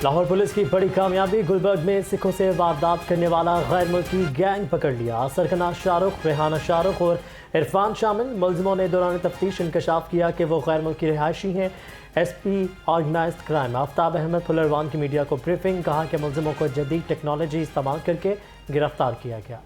Lahore police की बड़ी कामयाबी, गुलबर्ग में सिखों से वारदात करने वाला गैर मुल्की गैंग पकड़ लिया। सरकना शाहरुख, रेहाना शाहरुख और इरफान शामिल मुलजिमों ने दौरान तफ्तीश इंकशाफ किया कि वो गैर मुल्की रिहायशी हैं। SP organised crime Aftab Ahmad फुलरवान की मीडिया को ब्रीफिंग, कहा कि मुलजिमों को जदीद टेक्नोलॉजी इस्तेमाल करके गिरफ्तार किया गया।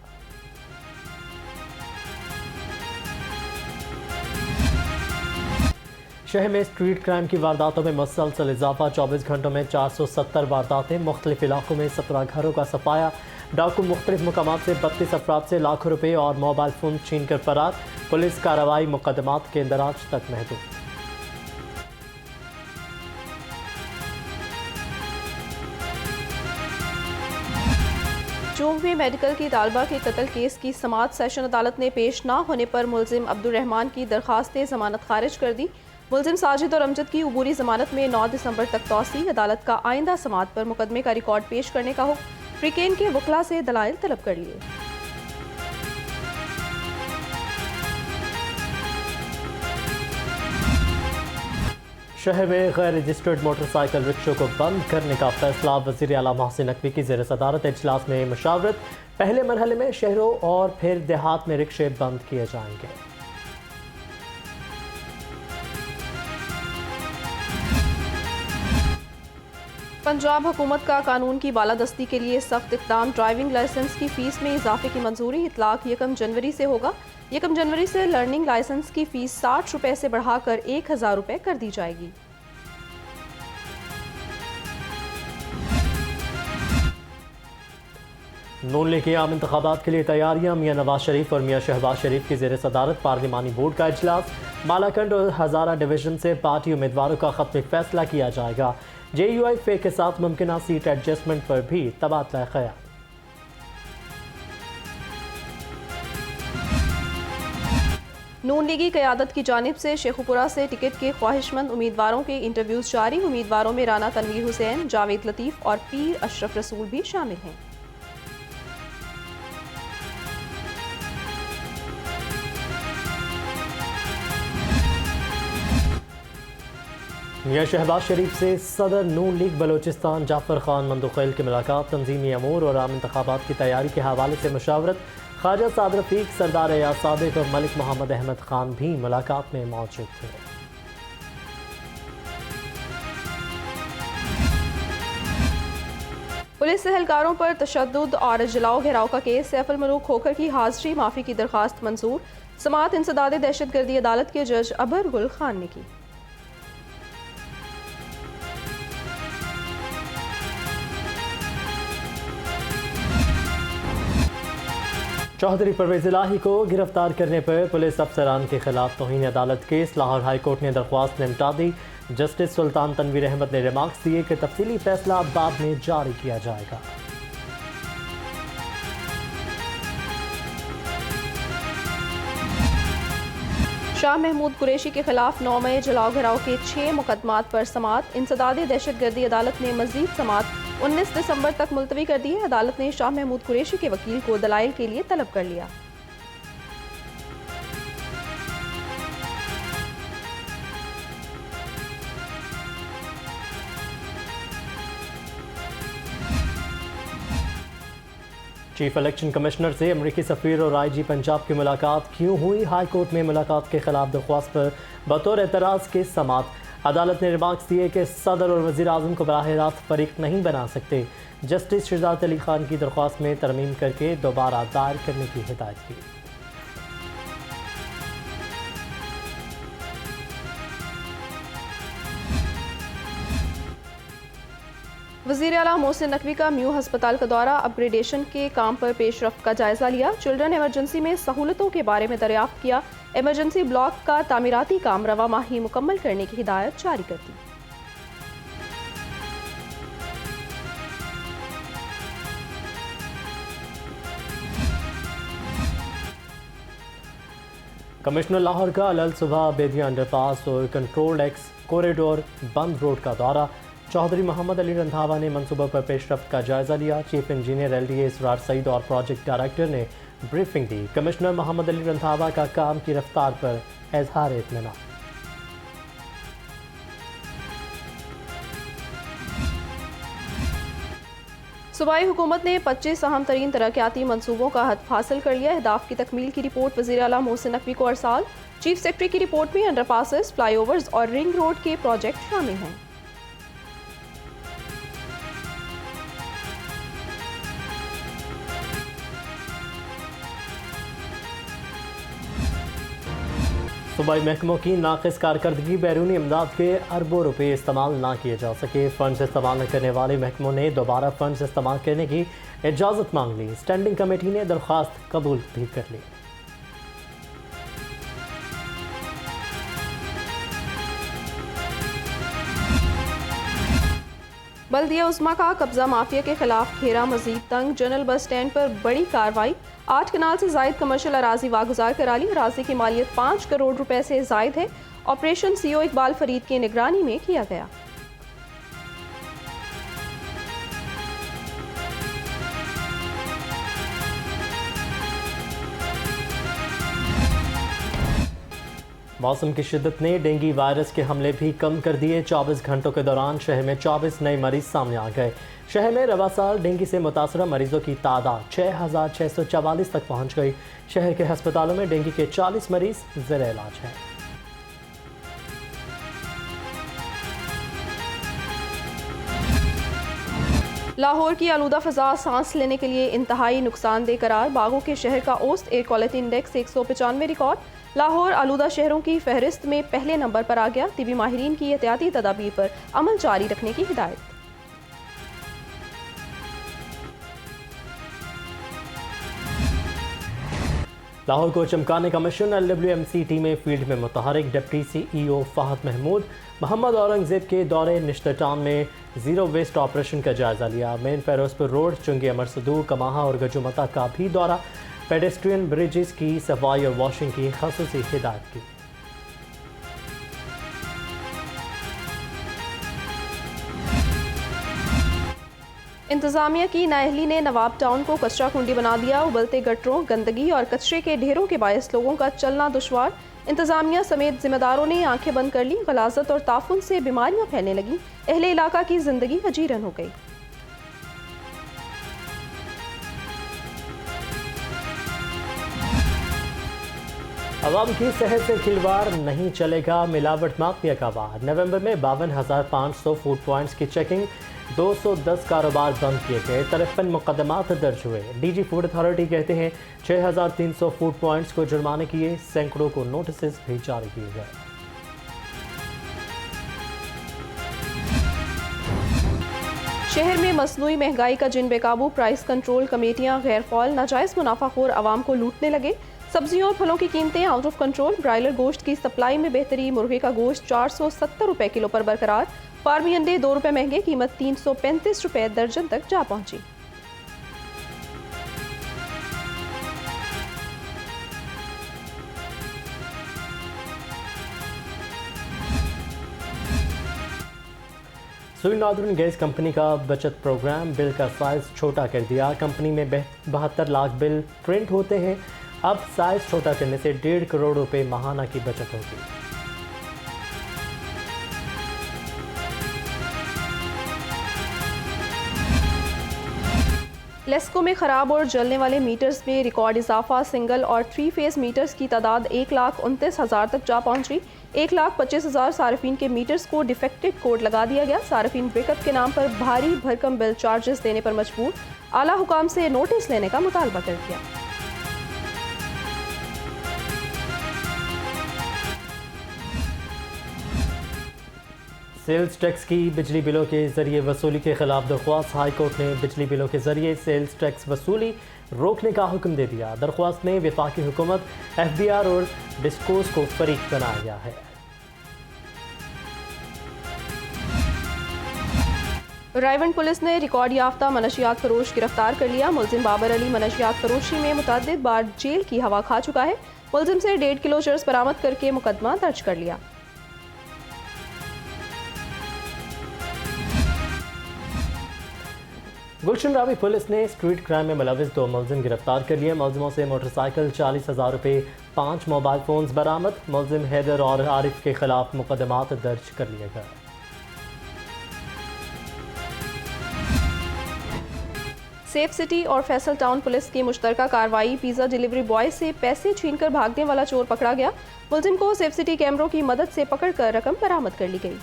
शहर में स्ट्रीट क्राइम की वारदातों में मुसलसल इजाफा, 24 घंटों में 470 वारदातें। मुख्तलिफ इलाकों में 17 घरों का सफाया। डाकू मुख्तलिफ मुकामात से 32 अफराद से लाखों रुपये और मोबाइल फ़ोन छीन कर फरार। पुलिस कार्रवाई मुकदमात के इंदराज तक महदूद। चूंग में मेडिकल की तालबा के कत्ल केस की समाअत सेशन अदालत ने पेश ना होने पर मुलजिम अब्दुर्रहमान की दरखास्त जमानत खारिज कर दी। मुलजिम साजिद और अमजद की उबूरी जमानत में 9 दिसंबर तक तौसी। अदालत का आइंदा समाअत पर मुकदमे का रिकॉर्ड पेश करने का हुक्म। फ्रीकेन के वकला से दलाइल तलब कर लिए। शहर में गैर रजिस्टर्ड मोटरसाइकिल रिक्शों को बंद करने का फैसला। वज़ीर आला मोहसिन नकवी की ज़ेर सदारत इजलास में मशावरत। पहले मरहले में शहरों और फिर देहात में रिक्शे बंद किए जाएंगे। पंजाब हुकूमत का कानून की बालादस्ती के लिए सख्त इक़दाम। ड्राइविंग लाइसेंस की फ़ीस में इजाफे की मंजूरी। इतलाक 1 जनवरी से होगा। 1 जनवरी से लर्निंग लाइसेंस की फ़ीस 60 रुपये से बढ़ाकर 1000 रुपये कर दी जाएगी। नून लीग के आम इंतखाबात के लिए तैयारियां। मियां नवाज शरीफ और मियां शहबाज शरीफ की ज़ेर सदारत पार्लिमानी बोर्ड का इजलास। मालाकंड और हज़ारा डिवीजन से पार्टी उम्मीदवारों का खत्म फैसला किया जाएगा। JUI फे के साथ मुमकिन सीट एडजस्टमेंट पर भी तबादला ख्याल। नून लीगी क़यादत की जानिब से शेखुपुरा से टिकट के ख्वाहिशमंद उम्मीदवारों के इंटरव्यूज़ जारी। उम्मीदवारों में राना तनवीर हुसैन, जावेद लतीफ़ और पीर अशरफ रसूल भी शामिल हैं। मियां शहबाज शरीफ से सदर नून लीग बलोचिस्तान जाफर खान मंदुखैल की मुलाकात। तंजीमी अमूर और आम इंतखाबात की तैयारी के हवाले से मशावरत। ख्वाजा साद रफीक, सरदार एयाज सादिक और मलिक मोहम्मद अहमद खान भी मुलाकात में मौजूद थे। पुलिस एहलकारों पर तशद्दुद और जलाओ घेराव का केस। सैफ अल मलूक खोखर की हाजिरी माफ़ी की दरख्वास्त मंजूर। समाअत इंसदाद दहशतगर्दी अदालत के जज अबर गुल खान ने की। चौधरी परवेज इलाही को गिरफ्तार करने पर पुलिस अफसरान के खिलाफ तौहीन अदालत केस। लाहौर हाई कोर्ट ने दरख्वास्त निपटा दी। जस्टिस सुल्तान तनवीर अहमद ने रिमार्क्स दिए कि तफसीली फैसला बाद में जारी किया जाएगा। शाह महमूद कुरैशी के खिलाफ 9 मई जलाओ घेराव के 6 मुकदमात पर समाअत। इंसदाद दहशतगर्दी अदालत ने मजीद समाअत 19 दिसंबर तक मुलतवी कर दी है। अदालत ने शाह महमूद कुरैशी के वकील को दलाइल के लिए तलब कर लिया। चीफ इलेक्शन कमिश्नर से अमरीकी सफीर और IG पंजाब की मुलाकात क्यों हुई? हाई कोर्ट में मुलाकात के खिलाफ दरख्वास्त पर बतौर एतराज़ के समाअत। अदालत ने रिमार्क्स दिए कि सदर और वज़ीर आज़म को बराह रास्त फरीक नहीं बना सकते। जस्टिस शहजाद अली खान की दरख्वास्त में तरमीम करके दोबारा दायर करने की हिदायत की। वज़ीर आला मोहसिन नकवी का म्यू हस्पताल का दौरा। अपग्रेडेशन के काम पर पेशरफ्त का जायजा लिया। चिल्ड्रन इमरजेंसी में सहूलतों के बारे में दरियाफ्त किया। इमरजेंसी ब्लॉक का तामीराती काम रवा माह ही मुकम्मल करने की हिदायत जारी कर दी। कमिश्नर लाहौर का अल सुबह बेदिया अंडरपास और कंट्रोल एक्स कॉरिडोर बंद रोड का दौरा। चौधरी मोहम्मद अली रंधावा ने मंसूबों पर पेशरफ्त का जायजा लिया। चीफ इंजीनियर LDA इसरार सईद और प्रोजेक्ट डायरेक्टर ने ब्रीफिंग दी। कमिश्नर मोहम्मद अली रंधावा का काम की रफ्तार पर इजहार इत्मीनान। सूबाई हुकूमत ने 25 अहम तरीन तरक्याती मनसूबों का हदफ हासिल कर लिया। अहदाफ की तकमील की रिपोर्ट वज़ीर आला मोहसिन नकवी को अरसाल। चीफ सेक्रेटरी की रिपोर्ट में अंडरपासेस, फ्लाईओवर्स और रिंग रोड के प्रोजेक्ट शामिल हैं। सूबाई महकमों की नाक़िस कारकर्दगी, बैरूनी इमदाद के अरबों रुपये इस्तेमाल ना किए जा सके। फ़ंड्स इस्तेमाल न करने वाले महकमों ने दोबारा फ़ंड्स इस्तेमाल करने की इजाज़त मांग ली। स्टैंडिंग कमेटी ने दरख्वास्त कबूल भी कर ली। बल्दिया उस्मा का कब्जा माफिया के खिलाफ घेरा मजीद तंग। जनरल बस स्टैंड पर बड़ी कार्रवाई। 8 कनाल से जायद कमर्शियल अराजी वागुजार करा ली। अराजी की मालियत 5 करोड़ रुपए से जायद है। ऑपरेशन सीओ इकबाल फरीद की निगरानी में किया गया। मौसम की शिद्दत ने डेंगू वायरस के हमले भी कम कर दिए। 24 घंटों के दौरान शहर में 24 नए मरीज सामने आ गए। शहर में रवा साल डेंगू से मुतासरा मरीजों की तादाद 6,644 तक पहुंच गई। शहर के अस्पतालों में डेंगू के 40 मरीज ज़ेर इलाज हैं। लाहौर की आलूदा फ़ज़ा सांस लेने के लिए इंतहाई नुकसानदेह करार। बागों के शहर का औसत air quality index 195 record. Lahore आलूदा शहरों की फहरिस्त में पहले नंबर पर आ गया। तिबी माहिरीन की एहतियाती तदाबीर पर अमल जारी रखने की हिदायत। लाहौर को चमकाने का मिशन। LWMC टीमें फील्ड में मुतहरिक। डिप्टी CEO फ़हद महमूद मोहम्मद औरंगजेब के दौरे निश्तर टाउन में ज़ीरो वेस्ट ऑपरेशन का जायज़ा लिया। मेन फेरोजपुर रोड, चुंगी अमर सदू, कमाहा और गजुमता का भी दौरा। पेडेस्ट्रियन ब्रिजेस की सफाई और वॉशिंग की ख़ुसूसी हिदायत की। इंतजामिया की नाअहली ने नवाब टाउन को कचरा कुंडी बना दिया। उबलते गटरों, गंदगी और कचरे के ढेरों के बायस लोगों का चलना दुश्वार। इंतजामिया समेत जिम्मेदारों ने आंखें बंद कर ली। गलाजत और ताफुन से बीमारियां फैलने लगी। अहले इलाका की जिंदगी हजीरन हो गई। अवाम की सेहत से खिलवाड़ नहीं चलेगा, मिलावट माफिया का वार। नवंबर में 52,500 फूड पॉइंट्स की चेकिंग, 210 कारोबार बंद किए गए, 53 मुकदमात दर्ज हुए। DG फूड अथॉरिटी कहते हैं 6,300 फूड पॉइंट्स को जुर्माने किए, सैकड़ों को नोटिस भी जारी किए गए। शहर में मसनूई महंगाई का जिन बेकाबू। प्राइस कंट्रोल कमेटियां गैर फौल। नाजायज मुनाफाखोर आवाम को लूटने लगे। सब्जियों और फलों की कीमतें आउट ऑफ कंट्रोल। ब्रायलर गोश्त की सप्लाई में बेहतरी। मुर्गे का गोश्त 470 रुपए किलो पर बरकरार। फार्मी अंडे 2 रुपए महंगे। कीमत 335 रुपए दर्जन तक जा पहुंची। सुई नॉर्दर्न गैस कंपनी का बचत प्रोग्राम। बिल का साइज छोटा कर दिया। कंपनी में 72 लाख बिल प्रिंट होते हैं। अब साइज छोटा करने से 1.5 करोड़ रुपए माहाना की बचत होगी। लेस्को में खराब और जलने वाले मीटर्स में रिकॉर्ड इजाफा। सिंगल और 3 फेज मीटर्स की तादाद 1,29,000 तक जा पहुंची। 1,25,000 सार्फिन के मीटर्स को डिफेक्टेड कोड लगा दिया गया। सार्फिन ब्रेकअप के नाम पर भारी भरकम बिल चार्जेस देने पर मजबूर। आला हुकाम से नोटिस लेने का मुतालबा कर दिया। सेल्स टैक्स की बिजली बिलों के जरिए वसूली के खिलाफ दरख्वास्त। हाई कोर्ट ने बिजली बिलों के जरिए सेल्स टैक्स वसूली रोकने का हुक्म दे दिया। दरख्वास्त में वफाकी हुकूमत, FBR और डिस्कोस को फरीक बनाया गया है। रायवन पुलिस ने रिकॉर्ड याफ्ता मनशियात फरोश गिरफ्तार कर लिया। मुलजिम बाबर अली मनशियात फरोशी में मुतअद्दिद बार जेल की हवा खा चुका है। मुलजिम से 1.5 किलो चर्स बरामद करके मुकदमा दर्ज कर लिया। गुलशन रावी पुलिस ने स्ट्रीट क्राइम में मुलविस 2 मुलजिम गिरफ्तार कर लिए। मुलजिमों से मोटरसाइकिल, 40,000 रुपये, 5 मोबाइल फ़ोन्स बरामद। मुलजिम हैदर और आरिफ के खिलाफ मुकदमात दर्ज कर लिए गए। सेफ सिटी और फैसल टाउन पुलिस की मुश्तरका कार्रवाई। पिज़्ज़ा डिलीवरी बॉय से पैसे छीनकर भागने वाला चोर पकड़ा गया। मुलजिम को सेफ सिटी कैमरों की मदद से पकड़कर रकम बरामद कर ली गई।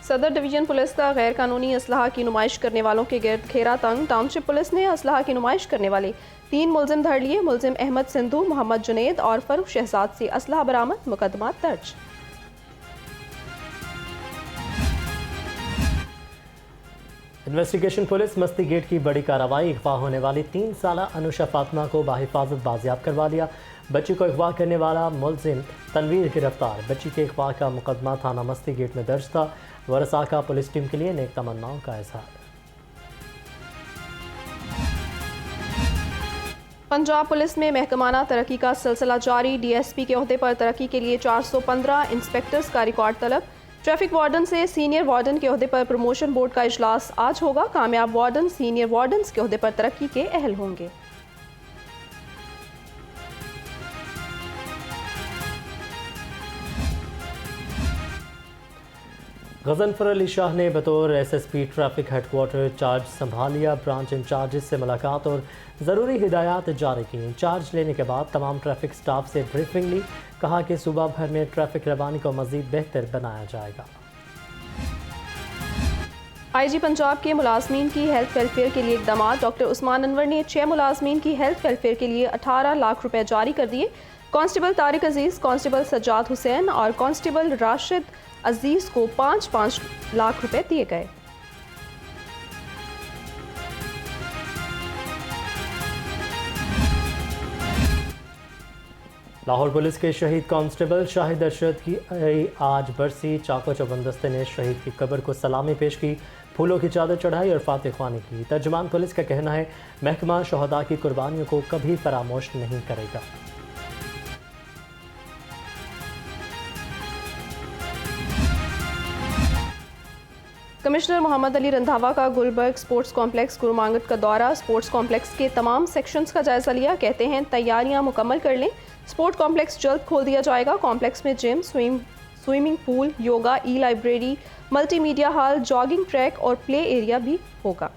सदर डिवीजन पुलिस का गैर कानूनी असलहा की नुमाइश करने वालों के गिर्द घेरा तंग। टाउनशिप पुलिस ने असलहा की नुमाइश करने वाले 3 मुलजिम धर लिए। मुलजिम अहमद सिंधु, मोहम्मद जुनेद और फरूख शहजाद से असलहा बरामद, मुकदमा दर्ज। इन्वेस्टिगेशन पुलिस मस्ती गेट की बड़ी कार्रवाई। अगवा होने वाली 3 साला अनुषा फातिमा को बाहिफाजत बाजियाब करवा लिया। बच्ची को अगवा करने वाला मुलजिम तनवीर गिरफ्तार। बच्ची के अगवा का मुकदमा थाना मस्ती गेट में दर्ज था। वरसा का पुलिस टीम के लिए नेक तमन्नाओं का इजहार। पंजाब पुलिस में महकमाना तरक्की का सिलसिला जारी। DSP के ओहदे पर तरक्की के लिए 415 इंस्पेक्टर्स का रिकॉर्ड तलब। ट्रैफिक वार्डन से सीनियर वार्डन के ओहदे पर प्रमोशन बोर्ड का इजलास आज होगा। कामयाब वार्डन सीनियर वार्डन्स के ओहदे पर तरक्की के अहल होंगे। गजनफर अली शाह ने बतौर SSP ट्रैफिक हेडक्वार्टर चार्ज संभाल लिया। ब्रांच इंचार्ज से मुलाकात और ज़रूरी हिदायत जारी की। चार्ज लेने के बाद तमाम ट्रैफिक स्टाफ से ब्रीफिंग ली। कहा कि सूबा भर में ट्रैफिक रवानी को मज़ीद बेहतर बनाया जाएगा। IG पंजाब के मुलाजमीन की हेल्थ वेलफेयर के लिए इकदाम। डॉक्टर उस्मान अनवर ने 6 मुलाजमीन की हेल्थ वेलफेयर के लिए 18 लाख रुपए जारी कर दिए। कांस्टेबल तारिक अजीज़, कांस्टेबल सज्जाद हुसैन और कांस्टेबल राशिद अजीज़ को 5-5 लाख रुपए दिए गए। लाहौर पुलिस के शहीद कांस्टेबल शाहिद अरशद की आज बरसी। चाको चौबंदस्ते ने शहीद की कब्र को सलामी पेश की, फूलों की चादर चढ़ाई और फातिह ख्वानी की। तर्जुमान पुलिस का कहना है महकमा शहदा की कुर्बानियों को कभी फरामोश नहीं करेगा। कमिश्नर मोहम्मद अली रंधावा का गुलबर्ग स्पोर्ट्स कॉम्प्लेक्स गुरुमांगट का दौरा। स्पोर्ट्स कॉम्प्लेक्स के तमाम सेक्शंस का जायजा लिया। कहते हैं तैयारियां मुकम्मल कर लें, स्पोर्ट्स कॉम्प्लेक्स जल्द खोल दिया जाएगा। कॉम्प्लेक्स में जिम, स्विमिंग पूल, योगा, ई library, multimedia hall, jogging track और प्ले एरिया भी होगा।